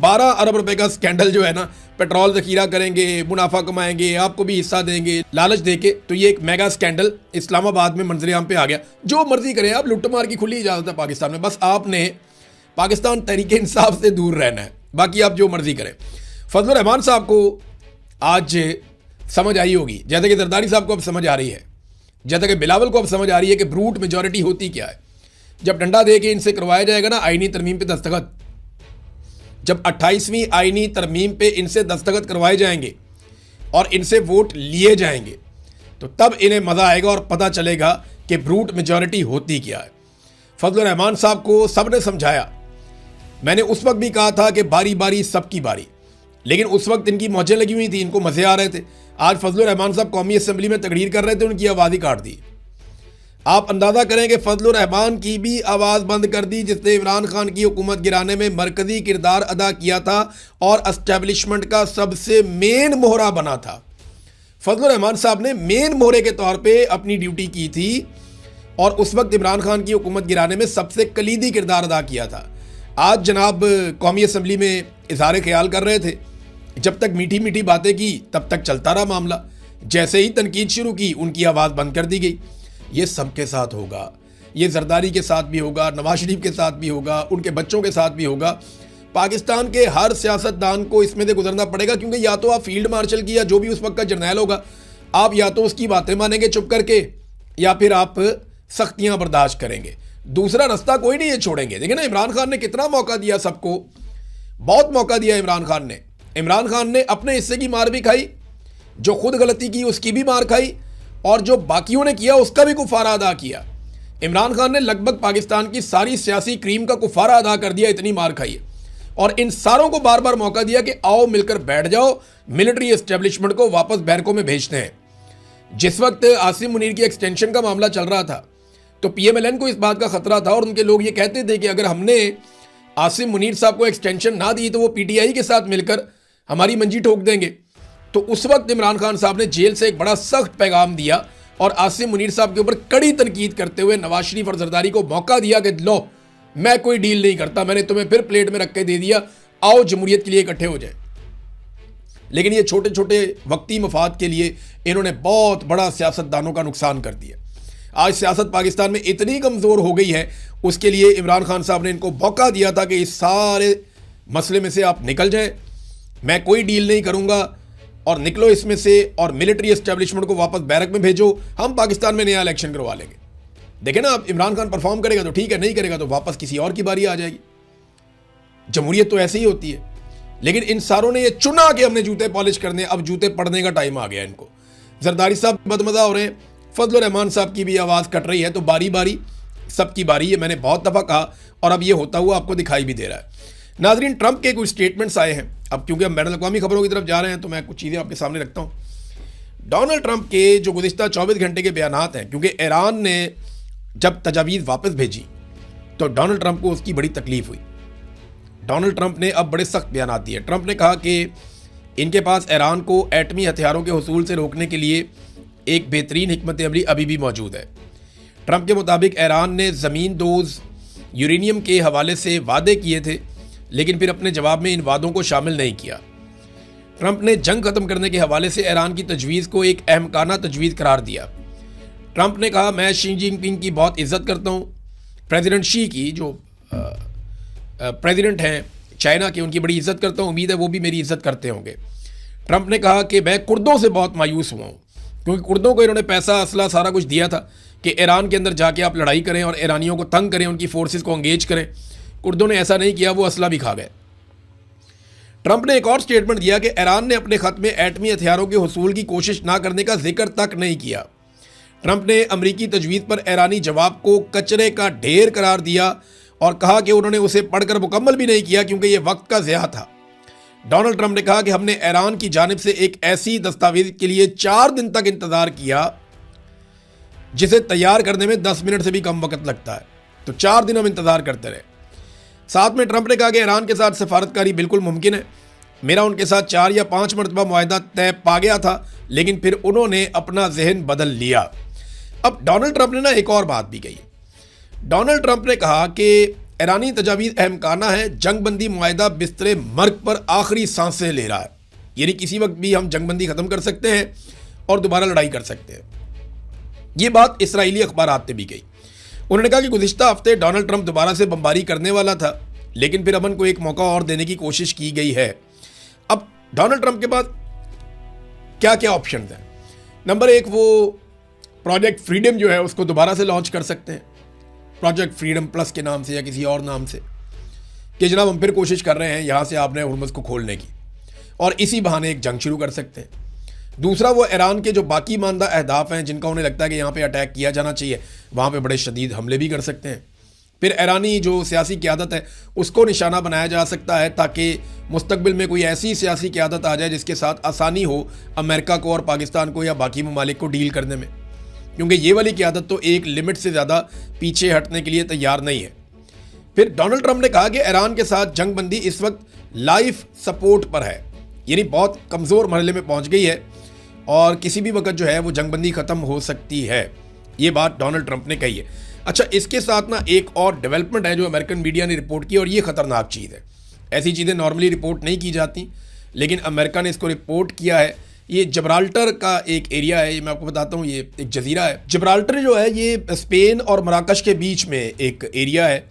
12 अरब रुपए का स्कैंडल जो है ना, पेट्रोल जखीरा करेंगे, मुनाफा कमाएंगे, आपको भी हिस्सा देंगे, लालच देके, तो ये एक मेगा स्कैंडल इस्लामाबाद में मंजरेआम पे आ गया। जो मर्जी करें आप, लुट्टमार की खुली इजाजत है पाकिस्तान में, बस आपने पाकिस्तान तहरीक इंसाफ से दूर रहना है, बाकी आप जो मर्जी करें। फजलुर रहमान साहब को आज समझ आई होगी, जैसे कि जरदारी साहब को अब समझ आ रही है, जैसे कि बिलावल को अब समझ आ रही है कि ब्रूट मेजॉरिटी होती क्या है। जब डंडा दे के इनसे करवाया जाएगा ना आईनी तरमीम पे दस्तखत, जब 28वीं आईनी तरमीम पे इनसे दस्तखत करवाए जाएंगे और इनसे वोट लिए जाएंगे, तो तब इन्हें मज़ा आएगा और पता चलेगा कि ब्रूट मेजॉरिटी होती क्या है। फजलुर रहमान साहब को सबने समझाया, मैंने उस वक्त भी कहा था कि बारी बारी सबकी बारी, लेकिन उस वक्त इनकी मौजें लगी हुई थी, इनको मज़े आ रहे थे। आज फजलुर रहमान साहब कौमी असम्बली में तकरीर कर रहे थे, उनकी आवाज़ ही काट दी। आप अंदाज़ा करें कि फजलुर रहमान की भी आवाज़ बंद कर दी, जिसने इमरान खान की हुकूमत गिराने में मरकज़ी किरदार अदा किया था और एस्टेब्लिशमेंट का सबसे मेन मोहरा बना था। फजलुर रहमान साहब ने मेन मोहरे के तौर पे अपनी ड्यूटी की थी और उस वक्त इमरान खान की हुकूमत गिराने में सबसे कलीदी किरदार अदा किया था। आज जनाब कौमी असम्बली में इज़हार ख्याल कर रहे थे, जब तक मीठी मीठी बातें की तब तक चलता रहा मामला, जैसे ही तनकीद शुरू की उनकी आवाज़ बंद कर दी गई। ये सबके साथ होगा, ये जरदारी के साथ भी होगा, नवाज शरीफ के साथ भी होगा, उनके बच्चों के साथ भी होगा। पाकिस्तान के हर सियासतदान को इसमें से गुजरना पड़ेगा, क्योंकि या तो आप फील्ड मार्शल की या जो भी उस वक्त का जर्नैल होगा, आप या तो उसकी बातें मानेंगे चुप करके या फिर आप सख्तियां बर्दाश्त करेंगे, दूसरा रास्ता कोई नहीं ये छोड़ेंगे। देखिए ना, इमरान खान ने कितना मौका दिया सबको, बहुत मौका दिया इमरान खान ने। इमरान खान ने अपने हिस्से की मार भी खाई, जो खुद गलती की उसकी भी मार खाई, और जो बाकियों ने किया उसका भी कुफारा अदा किया। इमरान खान ने लगभग पाकिस्तान की सारी सियासी क्रीम का कुफारा अदा कर दिया, इतनी मार खाई है। और इन सारों को बार बार मौका दिया कि आओ मिलकर बैठ जाओ, मिलिट्री एस्टेब्लिशमेंट को वापस बैरकों में भेजते हैं। जिस वक्त आसिम मुनीर की एक्सटेंशन का मामला चल रहा था, तो PMLN को इस बात का खतरा था और उनके लोग ये कहते थे कि अगर हमने आसिम मुनीर साहब को एक्सटेंशन ना दी तो वो PTI के साथ मिलकर हमारी मंजी ठोक देंगे। तो उस वक्त इमरान खान साहब ने जेल से एक बड़ा सख्त पैगाम दिया और आसिम मुनीर साहब के ऊपर कड़ी तनकीद करते हुए नवाज शरीफ और जरदारी को मौका दिया कि लो, मैं कोई डील नहीं करता, मैंने तुम्हें फिर प्लेट में रख के दे दिया, आओ जमहूरियत के लिए इकट्ठे हो जाए। लेकिन ये छोटे छोटे वक्ती मफाद के लिए इन्होंने बहुत बड़ा सियासतदानों का नुकसान कर दिया। आज सियासत पाकिस्तान में इतनी कमज़ोर हो गई है, उसके लिए इमरान खान साहब ने इनको मौका दिया था कि इस सारे मसले में से आप निकल जाएं, मैं कोई डील नहीं करूंगा और निकलो इसमें से और मिलिट्री एस्टेब्लिशमेंट को वापस बैरक में भेजो, हम पाकिस्तान में नया इलेक्शन करवा लेंगे। देखें ना, अब इमरान खान परफॉर्म करेगा तो ठीक है, नहीं करेगा तो वापस किसी और की बारी आ जाएगी। जमहूरियत तो ऐसे ही होती है। लेकिन इन सारों ने ये चुना कि हमने जूते पॉलिश करने, अब जूते पड़ने का टाइम आ गया इनको। जरदारी साहब बदमजा हो रहे हैं, फजलुर रहमान साहब की भी आवाज़ कट रही है, तो बारी बारी सबकी बारी है। मैंने बहुत दफ़ा कहा और अब ये होता हुआ आपको दिखाई भी दे रहा है। नाजरीन, ट्रंप के कुछ स्टेटमेंट्स आए हैं। अब क्योंकि हम बैनुल अक़वामी खबरों की तरफ जा रहे हैं तो मैं कुछ चीज़ें आपके सामने रखता हूँ। डोनाल्ड ट्रंप के जो गुज़िश्ता 24 घंटे के बयानात हैं, क्योंकि ईरान ने जब तजावीज़ वापस भेजी तो डोनाल्ड ट्रंप को उसकी बड़ी तकलीफ हुई। डोनाल्ड ट्रंप ने अब बड़े सख्त बयानात दिए। ट्रंप ने कहा कि इनके पास ईरान को एटमी हथियारों के हुसूल से रोकने के लिए एक बेहतरीन हिकमत अमली अभी भी मौजूद है। ट्रंप के मुताबिक ईरान ने ज़मीन दोज़ यूरेनियम के हवाले से वादे किए थे, लेकिन फिर अपने जवाब में इन वादों को शामिल नहीं किया। ट्रंप ने जंग ख़त्म करने के हवाले से ईरान की तजवीज़ को एक अहमकाना तजवीज़ करार दिया। ट्रंप ने कहा, मैं शी जिनपिंग की बहुत इज़्ज़त करता हूँ, प्रेसिडेंट शी की, जो प्रेसिडेंट हैं चाइना के, उनकी बड़ी इज़्ज़त करता हूँ, उम्मीद है वो भी मेरी इज़्ज़त करते होंगे। ट्रंप ने कहा कि मैं कुर्दों से बहुत मायूस हुआ हूँ, क्योंकि कुर्दों को इन्होंने पैसा, असला, सारा कुछ दिया था कि ईरान के अंदर जाके आप लड़ाई करें और ईरानियों को तंग करें, उनकी फोर्सेस को एंगेज करें। कुर्दों ने ऐसा नहीं किया, वो असला भी खा गए। ट्रंप ने एक और स्टेटमेंट दिया कि ईरान ने अपने खत में एटमी हथियारों के हुसूल की कोशिश ना करने का जिक्र तक नहीं किया। ट्रंप ने अमरीकी तजवीज़ पर ईरानी जवाब को कचरे का ढेर करार दिया और कहा कि उन्होंने उसे पढ़कर मुकम्मल भी नहीं किया क्योंकि यह वक्त का ज़िया था। डोनाल्ड ट्रंप ने कहा कि हमने ईरान की जानिब से एक ऐसी दस्तावेज के लिए 4 दिन तक इंतज़ार किया जिसे तैयार करने में 10 मिनट से भी कम वक्त लगता है, तो 4 दिन हम इंतज़ार करते रहे। साथ में ट्रंप ने कहा कि ईरान के साथ सफारतकारी बिल्कुल मुमकिन है। मेरा उनके साथ 4 या 5 मरतबा मुआहदा तय पा गया था, लेकिन फिर उन्होंने अपना जहन बदल लिया। अब डोनाल्ड ट्रंप ने ना एक और बात भी कही। डोनाल्ड ट्रंप ने कहा कि ईरानी तजावीज़ अहमकाना है, जंगबंदी मुआहिदा बिस्तरे मर्ग पर आखिरी सांसें ले रहा है, यानी किसी वक्त भी हम जंगबंदी ख़त्म कर सकते हैं और दोबारा लड़ाई कर सकते हैं। ये बात इसराइली अखबारात ने भी कही। उन्होंने कहा कि गुज़िश्ता हफ्ते डोनाल्ड ट्रंप दोबारा से बमबारी करने वाला था, लेकिन फिर अमन को एक मौका और देने की कोशिश की गई है। अब डोनाल्ड ट्रंप के पास क्या क्या ऑप्शन हैं? नंबर एक, वो प्रोजेक्ट फ्रीडम जो है उसको दोबारा से लॉन्च कर सकते हैं, प्रोजेक्ट फ्रीडम प्लस के नाम से या किसी और नाम से, कि जनाब हम फिर कोशिश कर रहे हैं यहाँ से आपने हुर्मुज़ को खोलने की, और इसी बहाने एक जंग शुरू कर सकते हैं। दूसरा, वो ईरान के जो बाकी मानदा अहदाफ हैं जिनका उन्हें लगता है कि यहाँ पे अटैक किया जाना चाहिए, वहाँ पे बड़े शदीद हमले भी कर सकते हैं। फिर ईरानी जो सियासी क़यादत है उसको निशाना बनाया जा सकता है, ताकि मुस्तकबिल में कोई ऐसी सियासी क़यादत आ जाए जिसके साथ आसानी हो अमेरिका को और पाकिस्तान को या बाकी ममालिक को डील करने में, क्योंकि ये वाली क़यादत तो एक लिमिट से ज़्यादा पीछे हटने के लिए तैयार नहीं है। फिर डोनाल्ड ट्रंप ने कहा कि ईरान के साथ जंगबंदी इस वक्त लाइफ सपोर्ट पर है, यानी बहुत कमज़ोर मरहले में पहुँच गई है और किसी भी वक्त जो है वो जंगबंदी ख़त्म हो सकती है। ये बात डोनाल्ड ट्रंप ने कही है। अच्छा, इसके साथ ना एक और डेवलपमेंट है जो अमेरिकन मीडिया ने रिपोर्ट की, और ये ख़तरनाक चीज़ है। ऐसी चीज़ें नॉर्मली रिपोर्ट नहीं की जाती, लेकिन अमेरिका ने इसको रिपोर्ट किया है। ये जब्राल्टर का एक एरिया है, ये मैं आपको बताता हूँ, ये एक जजीरा है। जब्राल्टर जो है ये स्पेन और मराकश के बीच में एक एरिया है।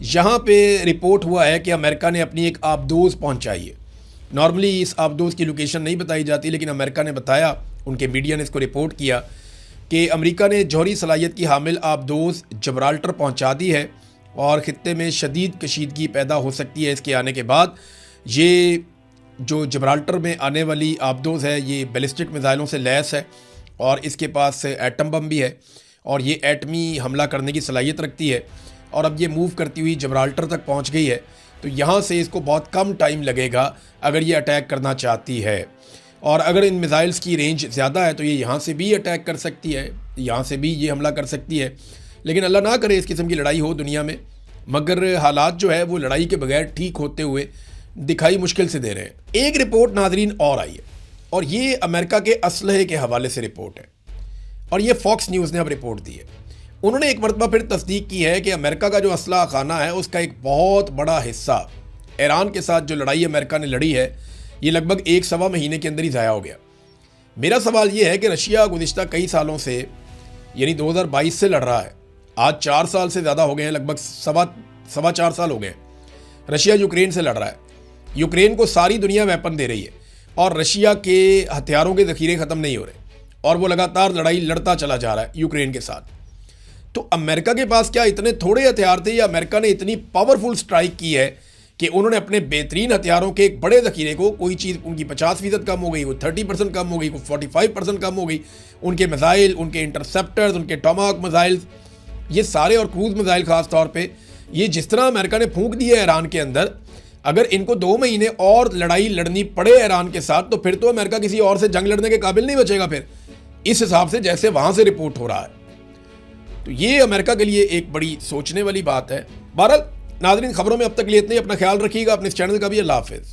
यहाँ पे रिपोर्ट हुआ है कि अमेरिका ने अपनी एक आबदोज़ पहुँचाई है। नॉर्मली इस आबदोज़ की लोकेशन नहीं बताई जाती, लेकिन अमेरिका ने बताया, उनके मीडिया ने इसको रिपोर्ट किया कि अमेरिका ने जौहरी सलाहियत की हामिल आबदोज़ जब्राल्टर पहुँचा दी है और ख़ित्ते में शदीद कशीदगी पैदा हो सकती है इसके आने के बाद। ये जो जब्राल्टर में आने वाली आबदोज़ है ये बैलिस्टिक मिसाइलों से लैस है और इसके पास एटम बम भी है और ये एटमी हमला करने की सलाहियत रखती है। और अब ये मूव करती हुई जब्राल्टर तक पहुंच गई है, तो यहाँ से इसको बहुत कम टाइम लगेगा अगर ये अटैक करना चाहती है। और अगर इन मिसाइल्स की रेंज ज़्यादा है तो ये यहाँ से भी अटैक कर सकती है, यहाँ से भी ये हमला कर सकती है। लेकिन अल्लाह ना करे इस किस्म की लड़ाई हो दुनिया में, मगर हालात जो है वो लड़ाई के बगैर ठीक होते हुए दिखाई मुश्किल से दे रहे हैं। एक रिपोर्ट नाजरीन और आई है, और ये अमेरिका के असलहे के हवाले से रिपोर्ट है, और ये फॉक्स न्यूज़ ने अब रिपोर्ट दी है। उन्होंने एक मरतबा फिर तस्दीक की है कि अमेरिका का जो असलहा खाना है उसका एक बहुत बड़ा हिस्सा ईरान के साथ जो लड़ाई अमेरिका ने लड़ी है ये लगभग 1-1.25 महीने के अंदर ही ज़ाया हो गया। मेरा सवाल ये है कि रशिया गुज़िश्ता कई सालों से, यानी 2022 से लड़ रहा है, आज 4 साल से ज़्यादा हो गए हैं, लगभग सवा 4 साल हो गए हैं। रशिया यूक्रेन से लड़ रहा है, यूक्रेन को सारी दुनिया वेपन दे रही है और रशिया के हथियारों के ज़ख़ीरे ख़त्म नहीं हो रहे और वो लगातार लड़ाई लड़ता चला जा रहा है यूक्रेन के साथ। तो अमेरिका के पास क्या इतने थोड़े हथियार थे, या अमेरिका ने इतनी पावरफुल स्ट्राइक की है कि उन्होंने अपने बेहतरीन हथियारों के एक बड़े ज़ख़ीरे को, कोई चीज़ उनकी 50% कम हो गई, वो 30% कम हो गई, वो 45% कम हो गई, उनके मिसाइल, उनके इंटरसेप्टर्स, उनके टॉमाहॉक मिसाइल्स, ये सारे, और क्रूज़ मिसाइल ख़ास तौर पे, ये जिस तरह अमेरिका ने फूंक दिए ईरान के अंदर, अगर इनको 2 महीने और लड़ाई लड़नी पड़े ईरान के साथ तो फिर तो अमेरिका किसी और से जंग लड़ने के काबिल नहीं बचेगा फिर, इस हिसाब से जैसे वहाँ से रिपोर्ट हो रहा है। तो ये अमेरिका के लिए एक बड़ी सोचने वाली बात है। बहरहाल नाज़रीन, खबरों में अब तक लिए इतने ही। अपना ख्याल रखिएगा, अपने इस चैनल का भी। अल्लाह हाफ़िज़।